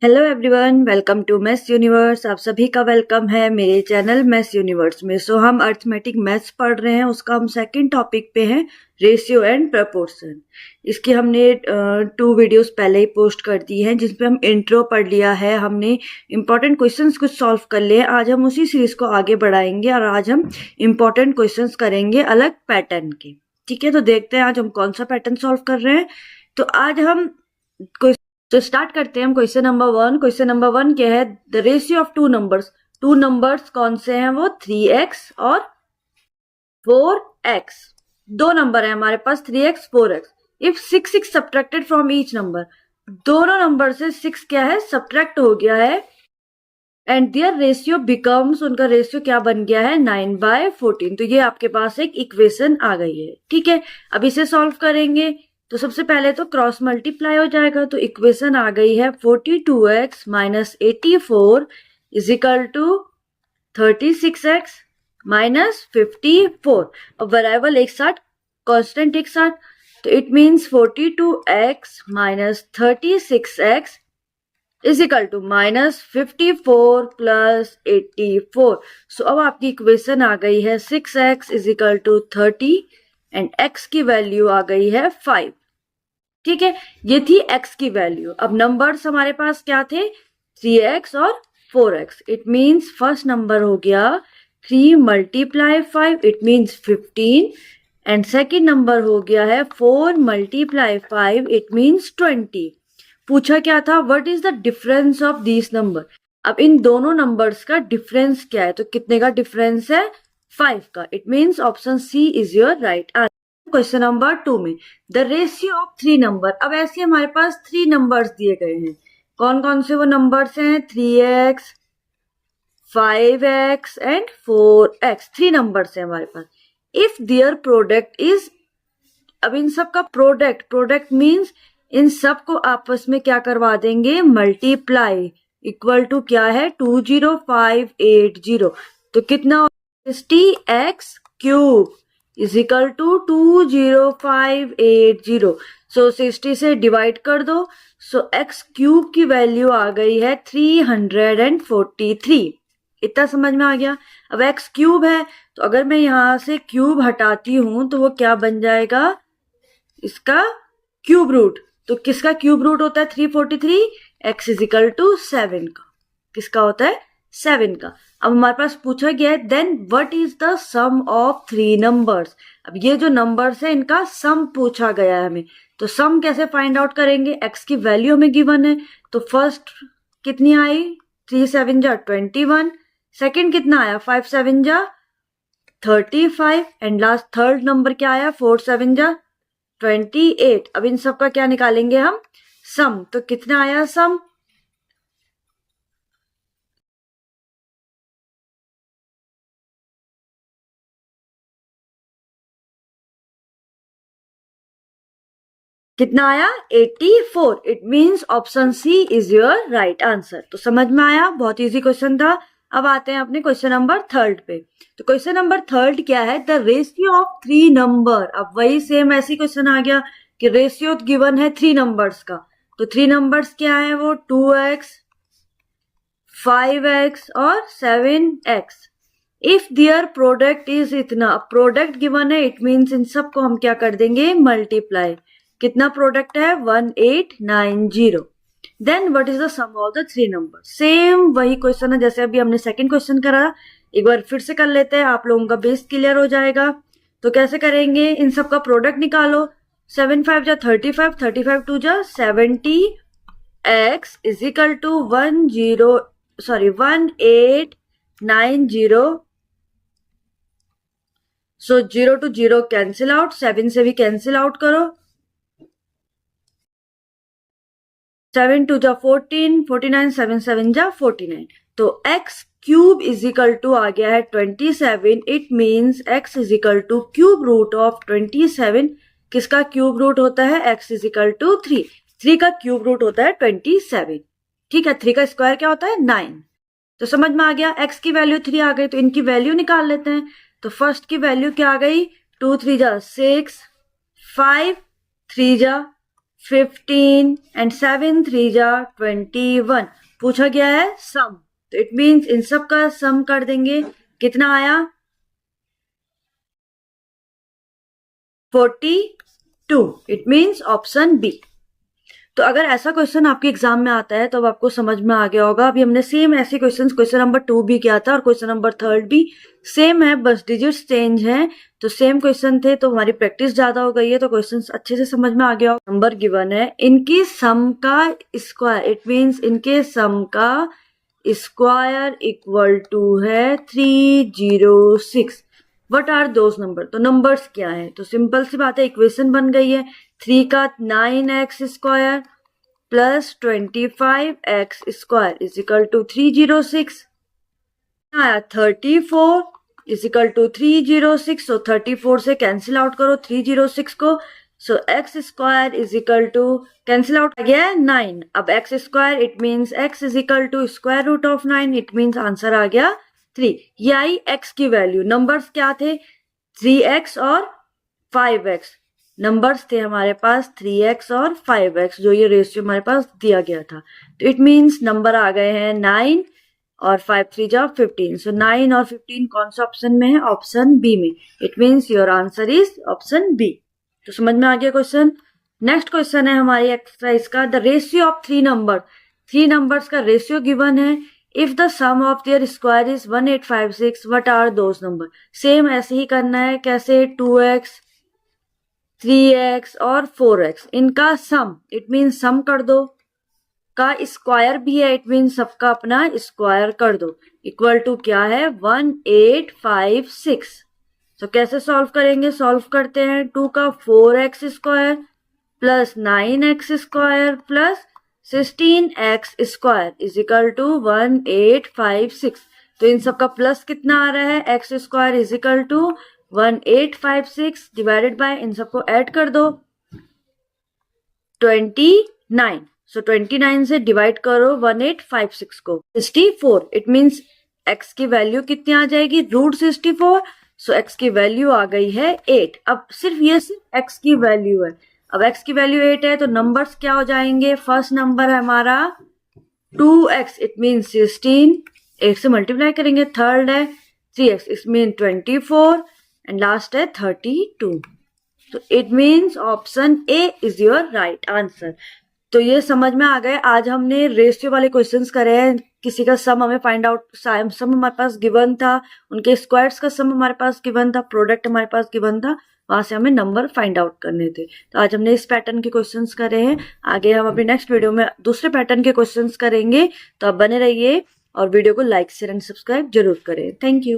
Hello everyone, welcome to maths universe. आप सभी का वेलकम है मेरे चैनल मैथ्स यूनिवर्स में। हम अर्थमेटिक मैथ्स पढ़ रहे हैं, उसका हम सेकंड टॉपिक पे हैं, रेशियो एंड प्रपोर्शन। इसकी हमने 2 वीडियोस पहले ही पोस्ट कर दी हैं, जिसपे हम इंट्रो पढ़ लिया है, हमने इंपॉर्टेंट क्वेश्चंस कुछ सॉल्व कर लिए। आज हम उसी सीरीज को आगे बढ़ाएंगे और आज हम इंपॉर्टेंट क्वेश्चंस करेंगे अलग पैटर्न के। ठीक है, तो देखते हैं आज हम कौन सा पैटर्न सॉल्व कर रहे हैं। तो आज हम तो स्टार्ट करते हैं हम क्वेश्चन नंबर 1। क्वेश्चन नंबर 1 क्या है? The ratio of two numbers कौन से हैं? वो 3x और 4x। दो नंबर है हमारे पास 3x 4x। If 6 subtracted from each number, दोनों नंबर से 6 क्या है? सब्ट्रैक्ट हो गया है एंड दियर रेशियो बिकम्स, उनका रेशियो क्या बन गया है? 9/14। तो ये आपके पास एक इक्वेशन आ गई है। ठीक है, अब इसे सॉल्व करेंगे तो सबसे पहले तो क्रॉस मल्टीप्लाई हो जाएगा। तो इक्वेशन आ गई है 42x minus 84 is equal to 36x minus 54। अब वेरिएबल एक साथ, कांस्टेंट एक साथ, तो it means 42x minus 36x is equal to minus 54 plus 84। So अब आपकी इक्वेशन आ गई है 6x is equal to 30 and x की वैल्यू आ गई है 5। ठीक है, ये थी x की वैल्यू। अब नंबर्स हमारे पास क्या थे? 3x और 4x। It means first number हो गया 3 multiply 5, it means 15 and second number हो गया है 4 मल्टीप्लाई 5, इट मीन्स 20। पूछा क्या था? What is the difference of this number. अब इन दोनों नंबर्स का डिफरेंस क्या है? तो कितने का डिफरेंस है? 5 का। It means option C is your right answer. Question number 2 में द रेशियो ऑफ 3 नंबर। अब ऐसे हमारे पास 3 नंबर्स दिए गए हैं। कौन कौन से वो नंबर्स हैं? 3x 5x and 4x। 3 numbers हैं हमारे पास। इफ देयर प्रोडक्ट इज, अब इन सब का प्रोडक्ट मीन्स इन सब को आपस में क्या करवा देंगे? मल्टीप्लाई। इक्वल टू क्या है? 20580। तो कितना? 60x cube is equal to 20580। So 60 से डिवाइड कर दो। सो x क्यूब की वैल्यू आ गई है 343। इतना समझ में आ गया? अब x क्यूब है तो अगर मैं यहां से क्यूब हटाती हूं तो वो क्या बन जाएगा? इसका क्यूब रूट। तो किसका क्यूब रूट होता है? 343। x इज इक्वल टू 7 का। किसका होता है? 7 का। अब हमारे पास पूछा गया है then what is the sum of 3 numbers. अब ये जो नंबर्स है इनका सम पूछा गया है हमें। तो सम कैसे फाइंड आउट करेंगे? x की वैल्यू हमें गिवन है। तो फर्स्ट कितनी आई? 3 7 जा 21। सेकेंड कितना आया? 5 7 जा 35 एंड लास्ट थर्ड नंबर क्या आया? 4 7 जा 28। अब इन सब का क्या निकालेंगे हम? सम। तो कितना आया सम? कितना आया? 84। It means option C is your right answer. तो समझ में आया? बहुत इजी क्वेश्चन था। अब आते हैं अपने क्वेश्चन नंबर 3 पे। तो क्वेश्चन नंबर 3 क्या है? The ratio of 3 number. अब वही सेम ऐसी क्वेश्चन आ गया कि रेशियो गिवन है 3 नंबर्स का। तो 3 नंबर्स क्या है? वो 2x 5x और 7x। If their product is इतना, प्रोडक्ट गिवन है, इट मीन्स इन सबको हम क्या कर देंगे? मल्टीप्लाई। कितना प्रोडक्ट है? 1890। Then what is the sum of the 3 number. Same वही क्वेश्चन है जैसे अभी हमने सेकंड क्वेश्चन करा। एक बार फिर से कर लेते हैं, आप लोगों का बेस क्लियर हो जाएगा। तो कैसे करेंगे? इन सब का प्रोडक्ट निकालो। 7 5 जा 35, 35 2 जा 70। x is equal to 1890। So 0 to 0 cancel out, 7 से भी कैंसिल आउट करो। 7 2 जा 14, 49 7 7 जा 49। तो x cube is equal to आ गया है 27। It means x is equal to cube root of 27। किसका क्यूब रूट होता है? x is equal to 3। 3 का क्यूब रूट होता है 27। ठीक है, 3 का स्क्वायर क्या होता है? 9। तो समझ में आ गया? x की वैल्यू 3 आ गई तो इनकी वैल्यू निकाल लेते हैं। तो फर्स्ट की वैल्यू क्या आ गई? 2 3 जा 6, 5 3 जा 15 एंड 7 3 जा 21। पूछा गया है सम, तो इट मीन्स इन सब का सम कर देंगे, कितना आया 42। It means option B. तो अगर ऐसा क्वेश्चन आपके एग्जाम में आता है तो अब आपको समझ में आ गया होगा। अभी हमने सेम ऐसे क्वेश्चन नंबर 2 भी किया था और क्वेश्चन नंबर 3 भी सेम है, बस डिजिट्स चेंज है। तो सेम क्वेश्चन थे तो हमारी प्रैक्टिस ज्यादा हो गई है, तो क्वेश्चन अच्छे से समझ में आ गया होगा। नंबर गिवन है इनकी सम का स्क्वायर, इट मीन्स इनके सम का स्क्वायर इक्वल टू है 306। वट आर दोज नंबर, तो नंबर्स क्या है, तो सिंपल सी बात है, इक्वेशन बन गई है। 3 का 9x square plus 25x square is equal to 306 आया। 34 इज इक्वल टू 306, सो 34 से कैंसिल आउट करो 306 को, so x square is equal to cancel out आ गया है 9। अब x square it means x is equal to square root of 9, it means answer आ गया 3। ये आई x की वैल्यू। नंबर्स क्या थे 3x और 5x, नंबर्स थे हमारे पास 3x और 5x, जो ये रेशियो हमारे पास दिया गया था। तो इट मीन्स नंबर आ गए हैं 9 और 5 3 जा 15। सो 9 और 15 कौन सा ऑप्शन में है, ऑप्शन बी में। It means your answer is option B. तो समझ में आ गया क्वेश्चन। नेक्स्ट क्वेश्चन है हमारी एक्सरसाइज का, the ratio of three numbers का रेशियो गिवन है। If the sum of their square is 1856, what are those number. Same ऐसे ही करना है, कैसे 2x 3x और 4x, इनका सम इट मीन सम कर दो, का स्क्वायर भी है इट मीन सबका अपना स्क्वायर कर दो, इक्वल टू क्या है 1856। तो कैसे सॉल्व करेंगे, सॉल्व करते हैं। 2 का 4x square plus 9x square plus 16x square is equal to 1856। तो इन सबका प्लस कितना आ रहा है, x square is equal to 1856 divided by, इन सबको ऐड कर दो 29। सो 29 से डिवाइड करो 1856 को 64, इट मीन्स x की वैल्यू कितनी आ जाएगी रूट 64। सो x की वैल्यू आ गई है 8। अब सिर्फ ये सिर्फ x की वैल्यू है। अब x की वैल्यू 8 है तो नंबर्स क्या हो जाएंगे, फर्स्ट नंबर है हमारा 2x, इट मीन 16, 8 से मल्टीप्लाई करेंगे। थर्ड है 3x, it mean 24 and last है 32। तो it means option A is your right answer. तो ये समझ में आ गए। आज हमने रेशियो वाले क्वेश्चंस करे हैं। किसी का सम हमें फाइंड आउट, सम हमारे पास गिवन था, उनके स्क्वायर्स का सम हमारे पास गिवन था, प्रोडक्ट हमारे पास गिवन था, वहां से हमें नंबर फाइंड आउट करने थे। तो आज हमने इस पैटर्न के क्वेश्चंस करे हैं। आगे हम अपने नेक्स्ट वीडियो में दूसरे पैटर्न के क्वेश्चंस करेंगे। तो आप बने रहिए और वीडियो को लाइक शेयर एंड सब्सक्राइब जरूर करें। Thank you.